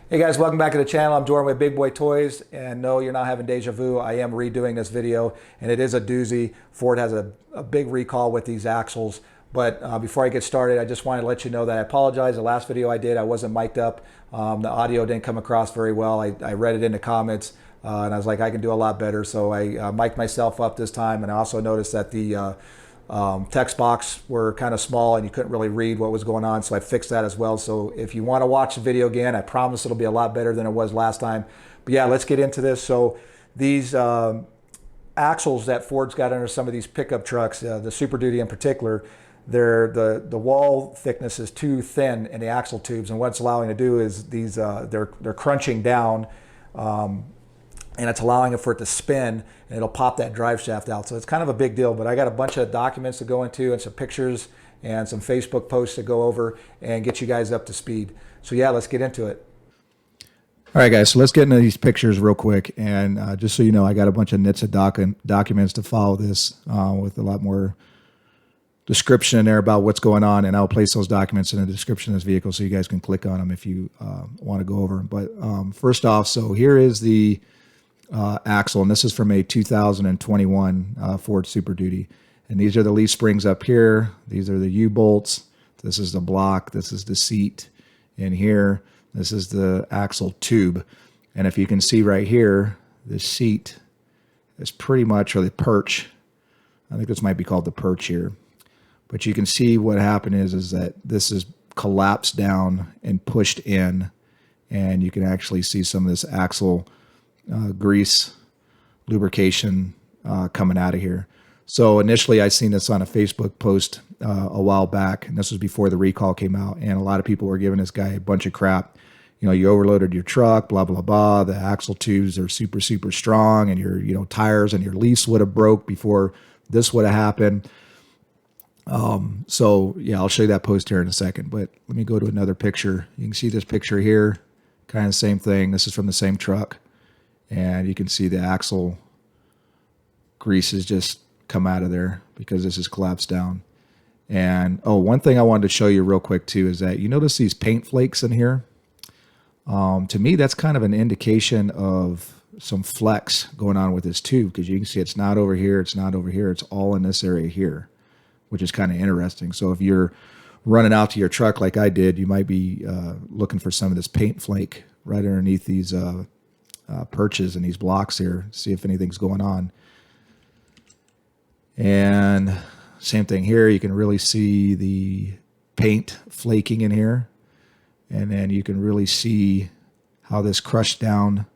Hey guys, welcome back to the channel. I'm Jordan with Big Boy Toys, and no, you're not having deja vu. I am redoing this video, and it is a doozy. Ford has a big recall with these axles. But before I get started, I just wanted to let you know that I apologize. The last video I did, I wasn't mic'd up. The audio didn't come across very well. I read it in the comments, and I was like, I can do a lot better. So I mic'd myself up this time, and I also noticed that the text box were kind of small and you couldn't really read what was going on, so I fixed that as well. So if you want to watch the video again, I promise it'll be a lot better than it was last time. But yeah, let's get into this. So these axles that Ford's got under some of these pickup trucks, the Super Duty in particular, the wall thickness is too thin in the axle tubes, and what it's allowing to do is these they're crunching down, and it's allowing it for it to spin, and it'll pop that drive shaft out. So it's kind of a big deal, but I got a bunch of documents to go into and some pictures and some Facebook posts to go over and get you guys up to speed. So yeah, let's get into it. All right, guys, so let's get into these pictures real quick. And just so you know, I got a bunch of Nitza documents to follow this with a lot more description in there about what's going on, and I'll place those documents in the description of this vehicle so you guys can click on them if you want to go over them. But first off, so here is the axle, and this is from a 2021 Ford Super Duty, and these are the leaf springs up here. These are the U-bolts. This is the block. This is the seat in here. This is the axle tube, and if you can see right here, the seat is pretty much, or the perch, I think this might be called the perch here, but you can see what happened is that this is collapsed down and pushed in, and you can actually see some of this axle grease lubrication coming out of here. So initially I seen this on a Facebook post a while back, and this was before the recall came out, and a lot of people were giving this guy a bunch of crap. You know, you overloaded your truck, blah blah blah, the axle tubes are super strong, and your tires and your leaves would have broke before this would have happened. So yeah, I'll show you that post here in a second, but let me go to another picture. You can see this picture here, kind of the same thing. This is from the same truck. And you can see the axle grease has just come out of there because this is collapsed down. And oh, one thing I wanted to show you real quick too is that you notice these paint flakes in here. To me, that's kind of an indication of some flex going on with this tube, because you can see it's not over here, it's not over here, it's all in this area here, which is kind of interesting. So if you're running out to your truck like I did, you might be looking for some of this paint flake right underneath these perches and these blocks here, see if anything's going on. And same thing here, you can really see the paint flaking in here, and then you can really see how this crushed down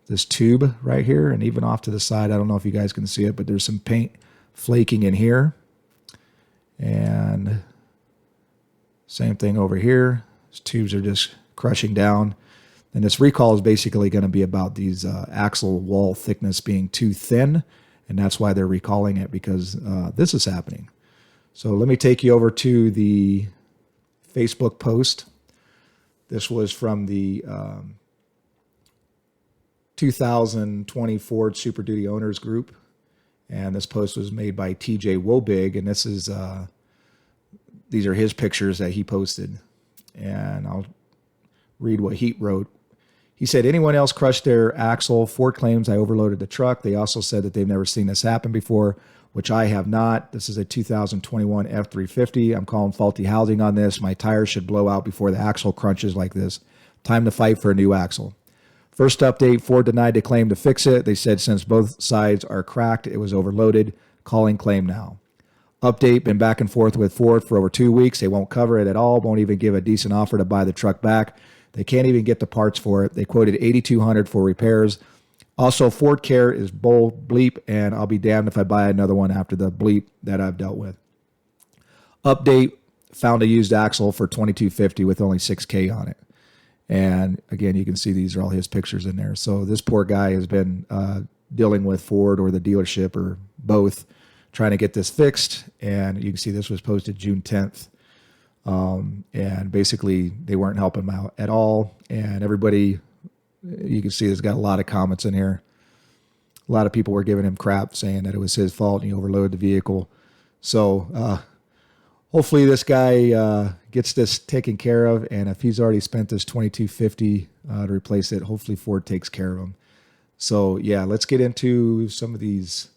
this tube right here, and even off to the side. I don't know if you guys can see it, but there's some paint flaking in here, and same thing over here. These tubes are just crushing down. And this recall is basically going to be about these axle wall thickness being too thin, and that's why they're recalling it, because this is happening. So let me take you over to the Facebook post. This was from the 2020 Ford Super Duty Owners Group, and this post was made by TJ Wobig, and this is these are his pictures that he posted, and I'll read what he wrote. He said, anyone else crushed their axle? Ford claims I overloaded the truck. They also said that they've never seen this happen before, which I have not. This is a 2021 F350. I'm calling faulty housing on this. My tires should blow out before the axle crunches like this. Time to fight for a new axle. First update, Ford denied the claim to fix it. They said since both sides are cracked, it was overloaded. Calling claim now. Update, been back and forth with Ford for over 2 weeks. They won't cover it at all, won't even give a decent offer to buy the truck back. They can't even get the parts for it. They quoted $8,200 for repairs. Also, Ford Care is bull bleep, and I'll be damned if I buy another one after the bleep that I've dealt with. Update, found a used axle for $2,250 with only $6K on it. And again, you can see these are all his pictures in there. So this poor guy has been dealing with Ford or the dealership or both, trying to get this fixed. And you can see this was posted June 10th. And basically they weren't helping him out at all. And everybody, you can see there's got a lot of comments in here. A lot of people were giving him crap, saying that it was his fault and he overloaded the vehicle. So hopefully this guy gets this taken care of. And if he's already spent this $2,250 to replace it, hopefully Ford takes care of him. So yeah, let's get into some of these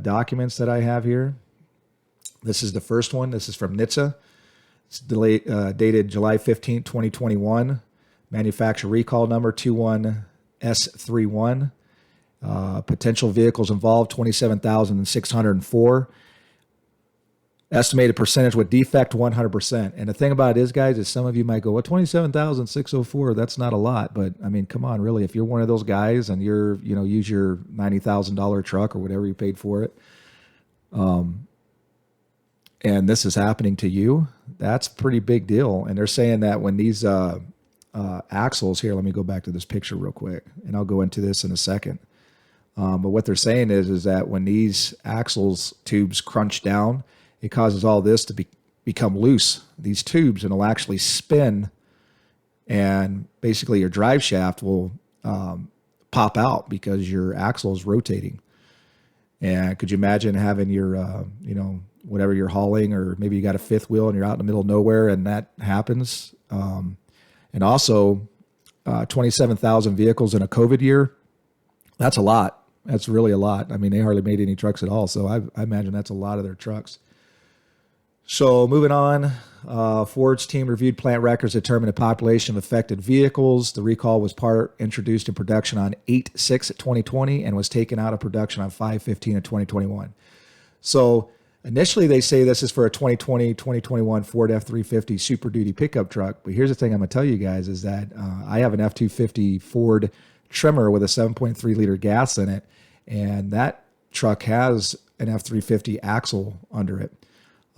documents that I have here. This is the first one. This is from Nitza. It's dated July 15, 2021. Manufacturer recall number 21S31. Potential vehicles involved, 27,604. Estimated percentage with defect, 100%. And the thing about it is, guys, is some of you might go, well, 27,604, that's not a lot. But I mean, come on, really, if you're one of those guys and you're, use your $90,000 truck or whatever you paid for it, and this is happening to you, that's a pretty big deal. And they're saying that when these axles here, let me go back to this picture real quick, and I'll go into this in a second. But what they're saying is that when these axles tubes crunch down, it causes all this to become loose, these tubes, and it'll actually spin, and basically your drive shaft will pop out because your axle is rotating. And could you imagine having your, whatever you're hauling, or maybe you got a fifth wheel and you're out in the middle of nowhere and that happens. And also 27,000 vehicles in a COVID year. That's a lot. That's really a lot. I mean, they hardly made any trucks at all. So I imagine that's a lot of their trucks. So moving on, Ford's team reviewed plant records, determined the population of affected vehicles. The recall was introduced in production on 8/6/2020 and was taken out of production on 5/15/2021. So initially they say this is for a 2020-2021 Ford F350 Super Duty pickup truck. But here's the thing I'm going to tell you guys is that I have an F250 Ford Tremor with a 7.3 liter gas in it. And that truck has an F350 axle under it.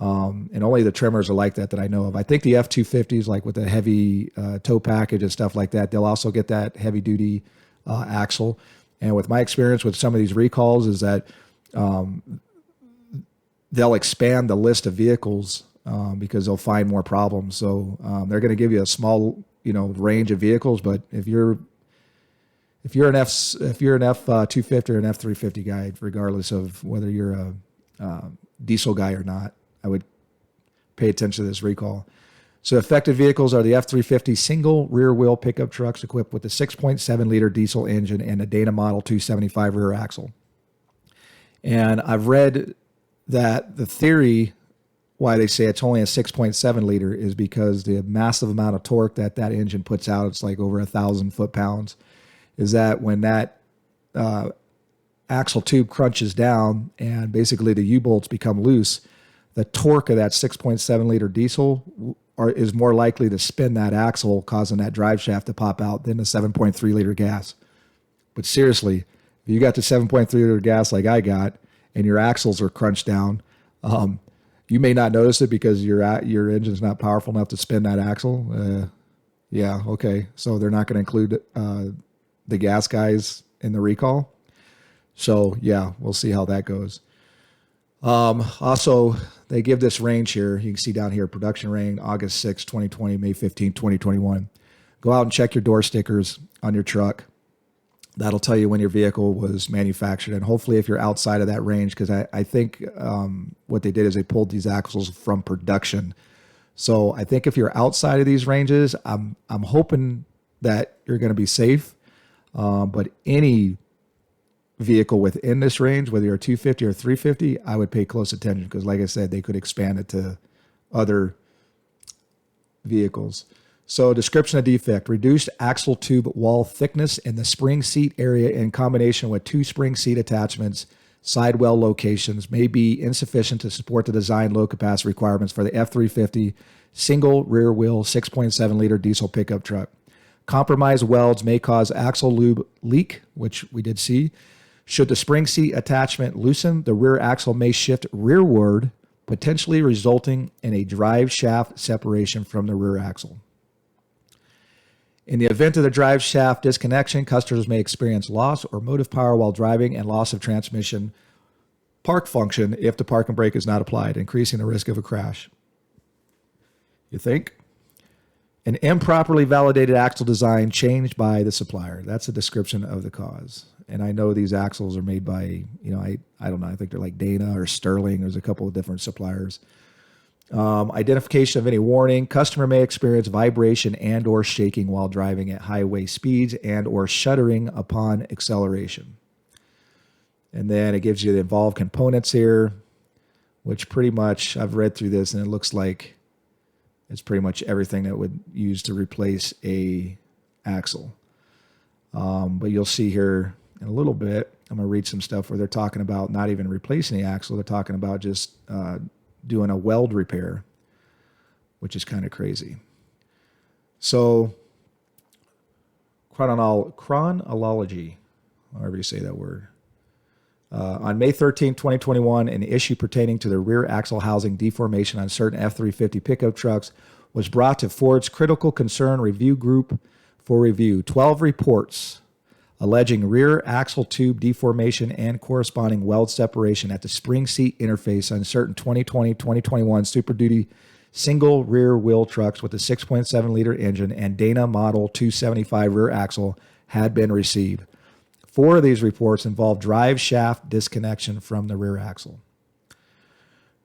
And only the Tremors are like that I know of. I think the F250s, like with the heavy tow package and stuff like that, they'll also get that heavy duty axle. And with my experience with some of these recalls is that they'll expand the list of vehicles because they'll find more problems. So they're going to give you a small, range of vehicles. But if you're an F250 or an F350 guy, regardless of whether you're a diesel guy or not, I would pay attention to this recall. So affected vehicles are the F350 single rear wheel pickup trucks equipped with a 6.7 liter diesel engine and a Dana Model 275 rear axle. And I've read that the theory why they say it's only a 6.7 liter is because the massive amount of torque that engine puts out, it's like over 1,000 foot-pounds, is that when that axle tube crunches down and basically the U-bolts become loose, the torque of that 6.7 liter diesel is more likely to spin that axle, causing that drive shaft to pop out than the 7.3 liter gas. But seriously, if you got the 7.3 liter gas like I got, and your axles are crunched down, you may not notice it because your engine's not powerful enough to spin that axle. Yeah, okay. So they're not going to include the gas guys in the recall. So yeah, we'll see how that goes. Also, they give this range here. You can see down here, production range, August 6, 2020, May 15, 2021. Go out and check your door stickers on your truck. That'll tell you when your vehicle was manufactured. And hopefully if you're outside of that range, because I think what they did is they pulled these axles from production. So I think if you're outside of these ranges, I'm hoping that you're going to be safe. But any vehicle within this range, whether you're a 250 or 350, I would pay close attention because, like I said, they could expand it to other vehicles. So description of defect: reduced axle tube wall thickness in the spring seat area in combination with two spring seat attachments, sidewell locations may be insufficient to support the design load capacity requirements for the F350 single rear wheel 6.7 liter diesel pickup truck. Compromised welds may cause axle lube leak, which we did see. Should the spring seat attachment loosen, the rear axle may shift rearward, potentially resulting in a drive shaft separation from the rear axle. In the event of the drive shaft disconnection, customers may experience loss or motive power while driving and loss of transmission park function if the park and brake is not applied, increasing the risk of a crash. You think? An improperly validated axle design changed by the supplier. That's a description of the cause. And I know these axles are made by, I don't know, I think they're like Dana or Sterling. There's a couple of different suppliers. Identification of any warning. Customer may experience vibration and or shaking while driving at highway speeds and or shuddering upon acceleration. And then it gives you the involved components here, which pretty much, I've read through this and it looks like it's pretty much everything that would use to replace a axle. But you'll see here in a little bit, I'm going to read some stuff where they're talking about not even replacing the axle. They're talking about just doing a weld repair, which is kind of crazy. So chronology, however you say that word. On May 13, 2021, an issue pertaining to the rear axle housing deformation on certain F350 pickup trucks was brought to Ford's Critical Concern Review Group for review. 12 reports alleging rear axle tube deformation and corresponding weld separation at the spring seat interface on certain 2020-2021 Super Duty single rear wheel trucks with a 6.7-liter engine and Dana Model 275 rear axle had been received. 4 of these reports involved drive shaft disconnection from the rear axle.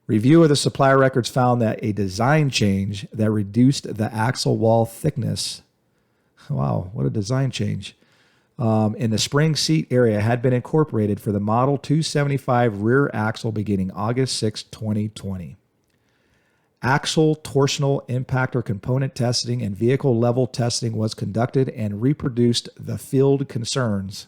Review of the supplier records found that a design change that reduced the axle wall thickness, wow, what a design change, in the spring seat area had been incorporated for the Model 275 rear axle beginning August 6, 2020. Axle torsional impactor component testing and vehicle level testing was conducted and reproduced the field concerns.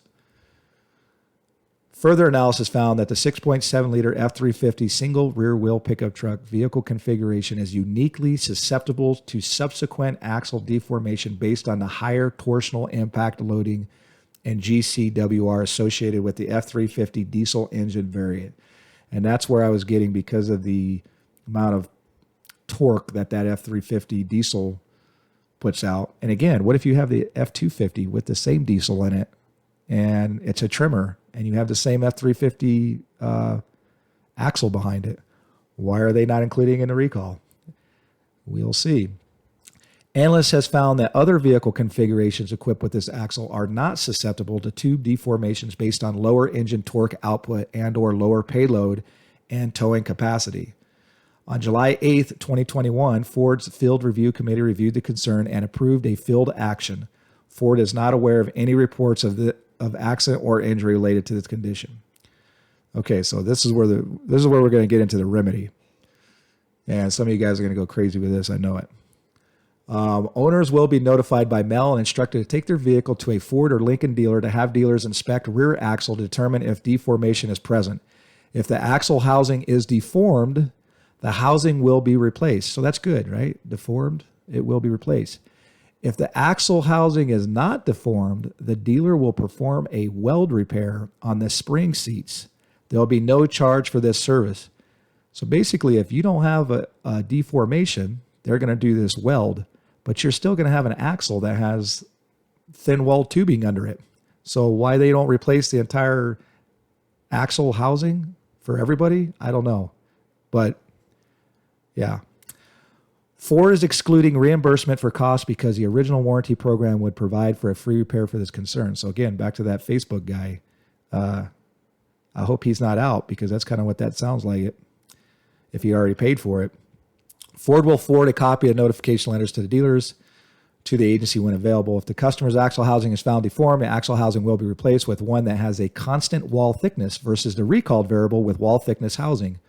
Further analysis found that the 6.7-liter F350 single rear wheel pickup truck vehicle configuration is uniquely susceptible to subsequent axle deformation based on the higher torsional impact loading and GCWR associated with the F350 diesel engine variant. And that's where I was getting because of the amount of torque that F350 diesel puts out. And again, what if you have the F250 with the same diesel in it and it's a Tremor and you have the same F350 axle behind it? Why are they not including it in the recall? We'll see. Analysts has found that other vehicle configurations equipped with this axle are not susceptible to tube deformations based on lower engine torque output and or lower payload and towing capacity. On July 8, 2021, Ford's Field Review Committee reviewed the concern and approved a field action. Ford is not aware of any reports of accident or injury related to this condition. Okay, so this is where we're going to get into the remedy. And some of you guys are going to go crazy with this, I know it. Owners will be notified by mail and instructed to take their vehicle to a Ford or Lincoln dealer to have dealers inspect rear axle to determine if deformation is present. If the axle housing is deformed, the housing will be replaced. So that's good, right? Deformed, it will be replaced. If the axle housing is not deformed, the dealer will perform a weld repair on the spring seats. There will be no charge for this service. So basically, if you don't have a deformation, they're going to do this weld, but you're still going to have an axle that has thin wall tubing under it. So why they don't replace the entire axle housing for everybody, I don't know. But yeah. Ford is excluding reimbursement for costs because the original warranty program would provide for a free repair for this concern. So again, back to that Facebook guy. I hope he's not out because that's kind of what that sounds like it, if he already paid for it. Ford will forward a copy of notification letters to the dealers to the agency when available. If the customer's axle housing is found deformed, the axle housing will be replaced with one that has a constant wall thickness versus the recalled variable with wall thickness housing.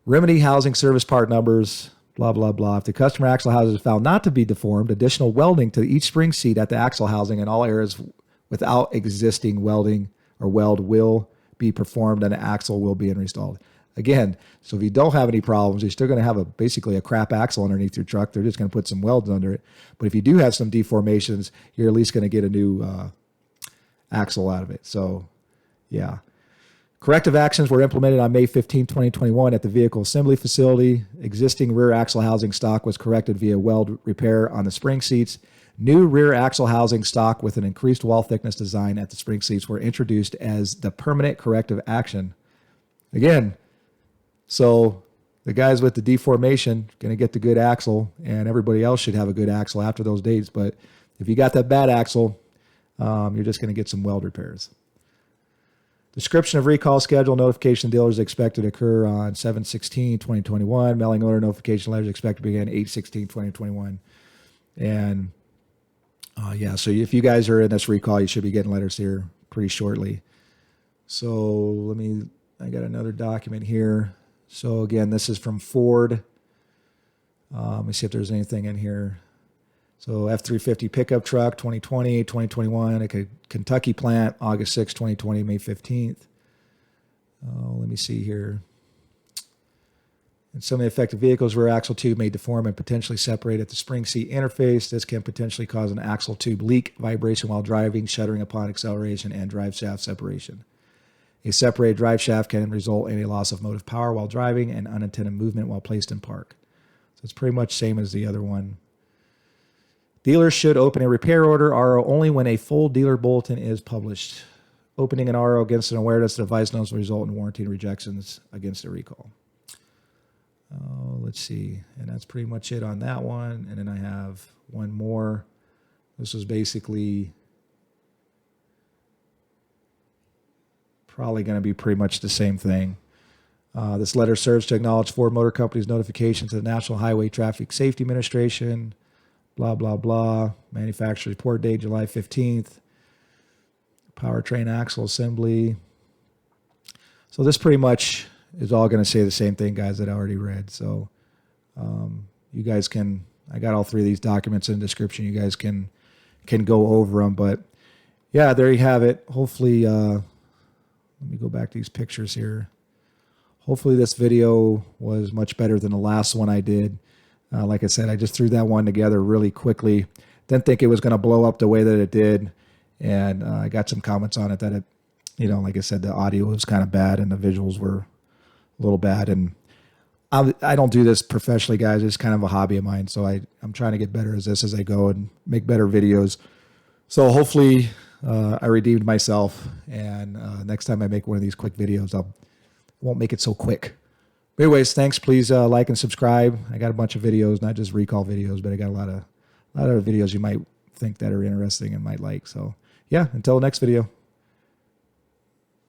Remedy housing service part numbers, blah, blah, blah. If the customer axle housing is found not to be deformed, additional welding to each spring seat at the axle housing in all areas without existing welding or weld will be performed and the axle will be installed. Again, so if you don't have any problems, you're still going to have basically a crap axle underneath your truck. They're just going to put some welds under it. But if you do have some deformations, you're at least going to get a new axle out of it. So, yeah. Corrective actions were implemented on May 15, 2021 at the vehicle assembly facility. Existing rear axle housing stock was corrected via weld repair on the spring seats. New rear axle housing stock with an increased wall thickness design at the spring seats were introduced as the permanent corrective action. Again, so the guys with the deformation going to get the good axle, and everybody else should have a good axle after those dates. But if you got that bad axle, you're just going to get some weld repairs. Description of recall schedule. Notification to dealers expected to occur on 7/16/2021. Mailing order notification letters expected to begin 8/16/2021. And yeah, so if you guys are in this recall, you should be getting letters here pretty shortly. So I got another document here. So again, this is from Ford. Let me see if there's anything in here. So F350 pickup truck, 2020, 2021, a Kentucky plant, August 6, 2020, May 15th. Let me see here. In some of the affected vehicles, rear axle tube may deform and potentially separate at the spring seat interface. This can potentially cause an axle tube leak, vibration while driving, shuddering upon acceleration, and drive shaft separation. A separated drive shaft can result in a loss of motive power while driving and unintended movement while placed in park. So it's pretty much same as the other one. Dealers should open a repair order RO only when a full dealer bulletin is published. Opening an RO against an awareness device notes will result in warranty rejections against a recall. Let's see. And that's pretty much it on that one. And then I have one more. This was basically probably going to be pretty much the same thing. This letter serves to acknowledge Ford Motor Company's notification to the National Highway Traffic Safety Administration. Blah, blah, blah. Manufacturer report date, July 15th. Powertrain axle assembly. So this pretty much is all going to say the same thing, guys, that I already read. So you guys can, I got all three of these documents in the description. You guys can go over them. But yeah, there you have it. Hopefully, let me go back to these pictures here. Hopefully this video was much better than the last one I did. Like I said, I just threw that one together really quickly. Didn't think it was going to blow up the way that it did. And I got some comments on it that it, you know, like I said, the audio was kind of bad and the visuals were a little bad. And I don't do this professionally, guys. It's kind of a hobby of mine. So I'm trying to get better at this as I go and make better videos. So hopefully I redeemed myself. And next time I make one of these quick videos, I won't make it so quick. But anyways, thanks. Please like and subscribe. I got a bunch of videos, not just recall videos, but I got a lot of videos you might think that are interesting and might like. So yeah, until next video.